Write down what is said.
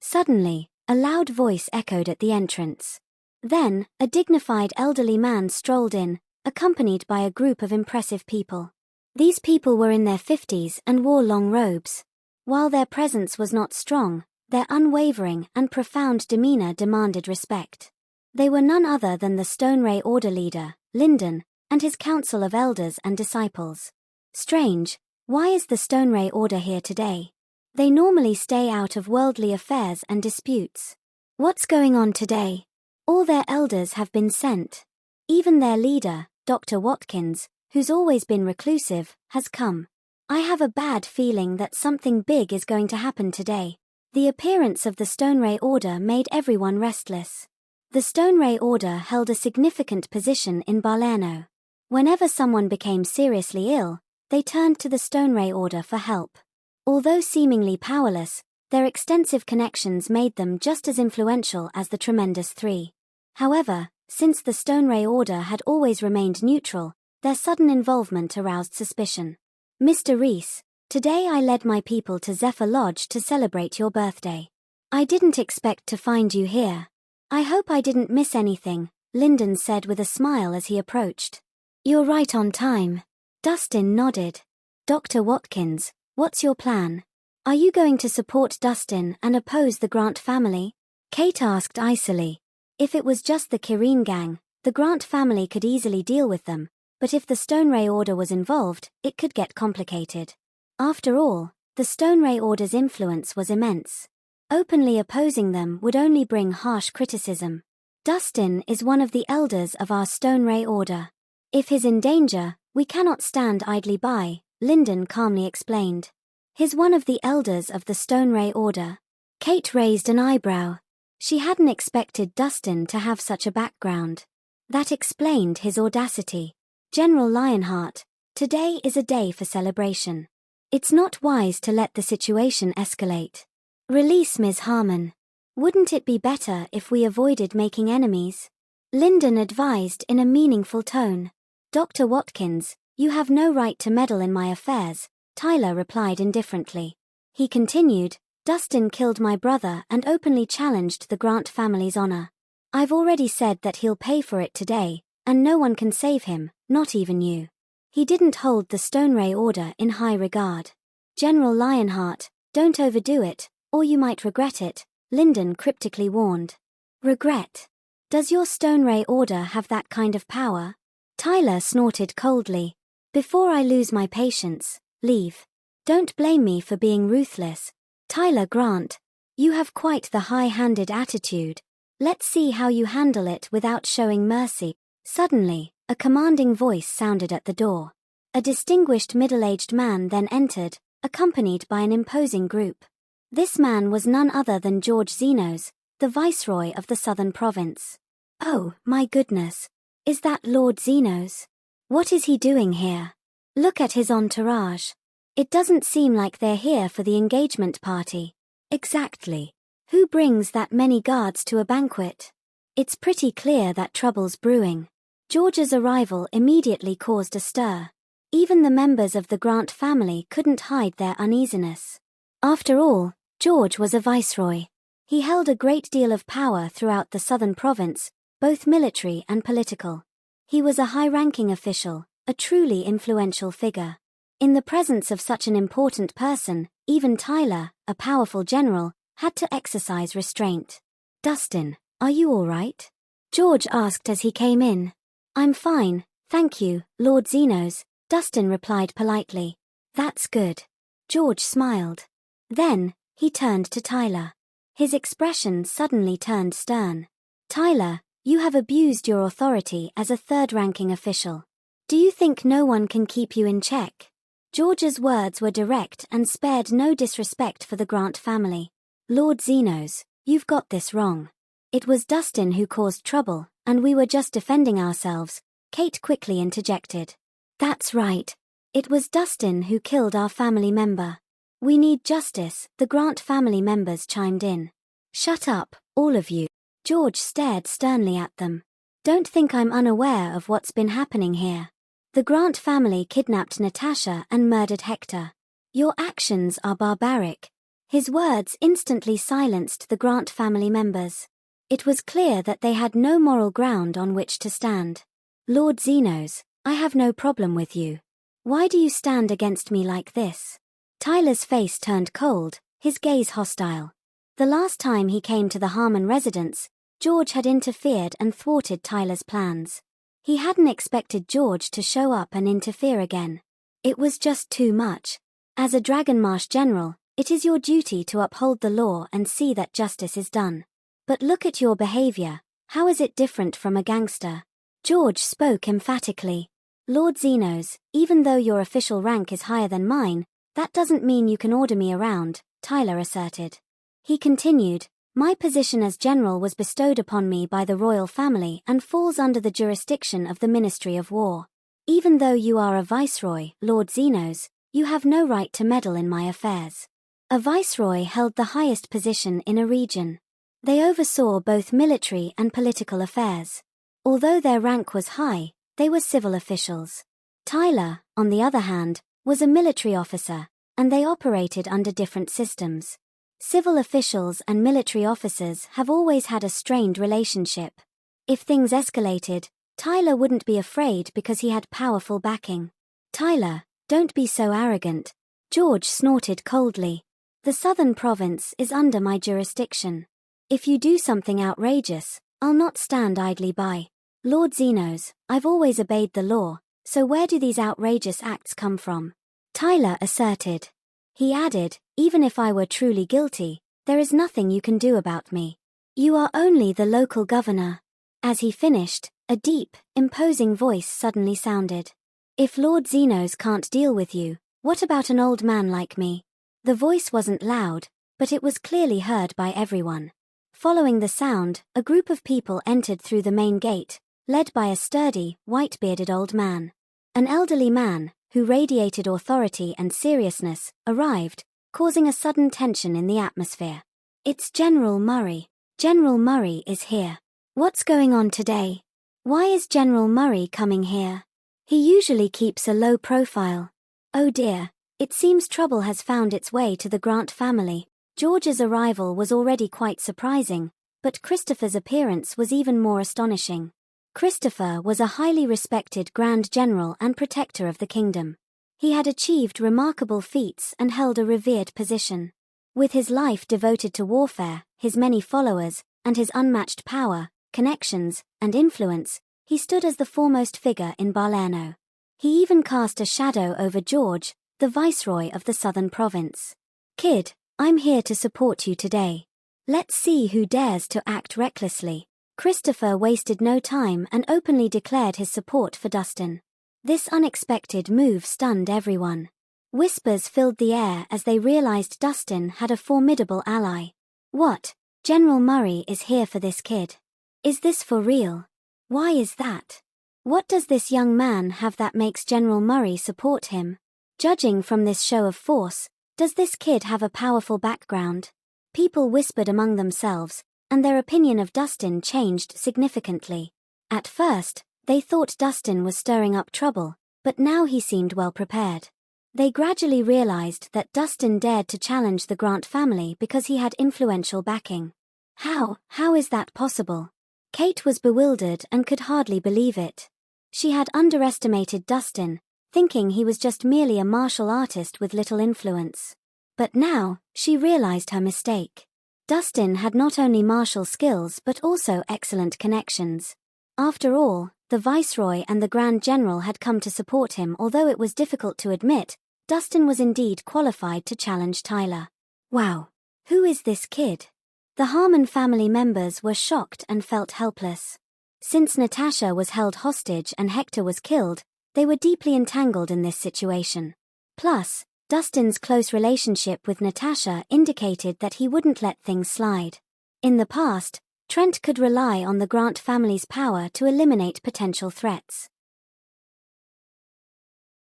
Suddenly, a loud voice echoed at the entrance. Then, a dignified elderly man strolled in, accompanied by a group of impressive people. These people were in their 50s and wore long robes. While their presence was not strong, their unwavering and profound demeanor demanded respect. They were none other than the Stoneray Order leader, Lyndon, and his council of elders and disciples. Strange, why is the Stoneray Order here today? They normally stay out of worldly affairs and disputes. What's going on today? All their elders have been sent. Even their leader, Dr. Watkins, who's always been reclusive, has come. I have a bad feeling that something big is going to happen today. The appearance of the Stoneray Order made everyone restless. The Stoneray Order held a significant position in Balerno. Whenever someone became seriously ill, they turned to the Stoneray Order for help. Although seemingly powerless, their extensive connections made them just as influential as the Tremendous Three. However, since the Stoneray Order had always remained neutral, their sudden involvement aroused suspicion. Mr. Reese, today I led my people to Zephyr Lodge to celebrate your birthday. I didn't expect to find you here. I hope I didn't miss anything, Lyndon said with a smile as he approached. You're right on time. Dustin nodded. Dr. Watkins, what's your plan? Are you going to support Dustin and oppose the Grant family? Kate asked icily. If it was just the Kirene gang, the Grant family could easily deal with them, but if the Stoneray Order was involved, it could get complicated. After all, the Stoneray Order's influence was immense. Openly opposing them would only bring harsh criticism. Dustin is one of the elders of our Stoneray Order. If he's in danger, we cannot stand idly by, Lyndon calmly explained. He's one of the elders of the Stoneray Order. Kate raised an eyebrow. She hadn't expected Dustin to have such a background. That explained his audacity. General Lionheart, today is a day for celebration. It's not wise to let the situation escalate. Release Ms. Harmon. Wouldn't it be better if we avoided making enemies? Lyndon advised in a meaningful tone. Dr. Watkins, you have no right to meddle in my affairs, Tyler replied indifferently. He continued, Dustin killed my brother and openly challenged the Grant family's honor. I've already said that he'll pay for it today, and no one can save him, not even you. He didn't hold the Stoneray Order in high regard. General Lionheart, don't overdo it, or you might regret it, Lyndon cryptically warned. Regret? Does your Stoneray Order have that kind of power? Tyler snorted coldly. Before I lose my patience, leave. Don't blame me for being ruthless. Tyler Grant, you have quite the high-handed attitude. Let's see how you handle it without showing mercy. Suddenly, a commanding voice sounded at the door. A distinguished middle-aged man then entered, accompanied by an imposing group. This man was none other than George Zenos, the Viceroy of the Southern Province. Oh, my goodness. Is that Lord Zenos? What is he doing here? Look at his entourage. It doesn't seem like they're here for the engagement party. Exactly. Who brings that many guards to a banquet? It's pretty clear that trouble's brewing. George's arrival immediately caused a stir. Even the members of the Grant family couldn't hide their uneasiness. After all, George was a viceroy. He held a great deal of power throughout the southern province, both military and political. He was a high-ranking official, a truly influential figure. In the presence of such an important person, even Tyler, a powerful general, had to exercise restraint. Dustin, are you all right? George asked as he came in. I'm fine, thank you, Lord Zenos, Dustin replied politely. That's good. George smiled. Then, he turned to Tyler. His expression suddenly turned stern. Tyler, you have abused your authority as a third-ranking official. Do you think no one can keep you in check? George's words were direct and spared no disrespect for the Grant family. Lord Zenos, you've got this wrong. It was Dustin who caused trouble, and we were just defending ourselves, Kate quickly interjected. That's right. It was Dustin who killed our family member. We need justice, the Grant family members chimed in. Shut up, all of you. George stared sternly at them. Don't think I'm unaware of what's been happening here. The Grant family kidnapped Natasha and murdered Hector. Your actions are barbaric. His words instantly silenced the Grant family members. It was clear that they had no moral ground on which to stand. Lord Zenos, I have no problem with you. Why do you stand against me like this? Tyler's face turned cold, his gaze hostile. The last time he came to the Harmon residence, George had interfered and thwarted Tyler's plans. He hadn't expected George to show up and interfere again. It was just too much. As a Dragonmarsh general, it is your duty to uphold the law and see that justice is done. But look at your behavior. How is it different from a gangster? George spoke emphatically. Lord Zenos, even though your official rank is higher than mine, that doesn't mean you can order me around, Tyler asserted. He continued, my position as general was bestowed upon me by the royal family and falls under the jurisdiction of the Ministry of War. Even though you are a viceroy, Lord Zenos, you have no right to meddle in my affairs. A viceroy held the highest position in a region. They oversaw both military and political affairs. Although their rank was high, they were civil officials. Tyler, on the other hand, was a military officer, and they operated under different systems. Civil officials and military officers have always had a strained relationship. If things escalated, Tyler wouldn't be afraid because he had powerful backing. Tyler, don't be so arrogant. George snorted coldly. The Southern Province is under my jurisdiction. If you do something outrageous, I'll not stand idly by. Lord Zenos, I've always obeyed the law, so where do these outrageous acts come from? Tyler asserted. He added, even if I were truly guilty, there is nothing you can do about me. You are only the local governor. As he finished, a deep, imposing voice suddenly sounded. If Lord Zenos can't deal with you, what about an old man like me? The voice wasn't loud, but it was clearly heard by everyone. Following the sound, a group of people entered through the main gate, led by a sturdy, white-bearded old man. An elderly man, who radiated authority and seriousness, arrived, causing a sudden tension in the atmosphere. It's General Murray. General Murray is here. What's going on today? Why is General Murray coming here? He usually keeps a low profile. Oh dear, it seems trouble has found its way to the Grant family. George's arrival was already quite surprising, but Christopher's appearance was even more astonishing. Christopher was a highly respected Grand General and protector of the kingdom. He had achieved remarkable feats and held a revered position. With his life devoted to warfare, his many followers, and his unmatched power, connections, and influence, he stood as the foremost figure in Balerno. He even cast a shadow over George, the Viceroy of the Southern Province. Kid, I'm here to support you today. Let's see who dares to act recklessly. Christopher wasted no time and openly declared his support for Dustin. This unexpected move stunned everyone. Whispers filled the air as they realized Dustin had a formidable ally. What? General Murray is here for this kid. Is this for real? Why is that? What does this young man have that makes General Murray support him? Judging from this show of force, does this kid have a powerful background? People whispered among themselves, and their opinion of Dustin changed significantly. At first, they thought Dustin was stirring up trouble, but now he seemed well prepared. They gradually realized that Dustin dared to challenge the Grant family because he had influential backing. How is that possible? Kate was bewildered and could hardly believe it. She had underestimated Dustin, thinking he was just merely a martial artist with little influence. But now, she realized her mistake. Dustin had not only martial skills but also excellent connections. After all, the Viceroy and the Grand General had come to support him. Although it was difficult to admit, Dustin was indeed qualified to challenge Tyler. Wow, who is this kid? The Harmon family members were shocked and felt helpless. Since Natasha was held hostage and Hector was killed, they were deeply entangled in this situation. Plus, Dustin's close relationship with Natasha indicated that he wouldn't let things slide. In the past, Trent could rely on the Grant family's power to eliminate potential threats.